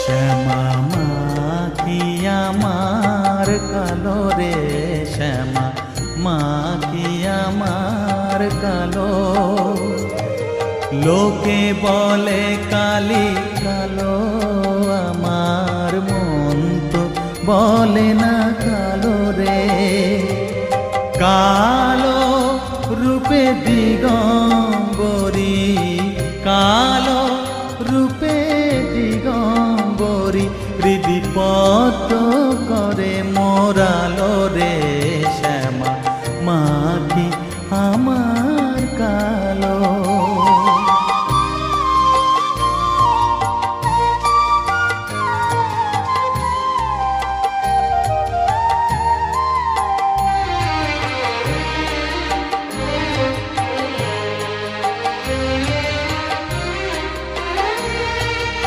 শ্যামা মা কি আমার কালো রে, শ্যামা মা কি আমার কালো। লোকে বলে কালি কালো, আমার মন তো বলে না কালো রে। কালো রূপে দিগন্ত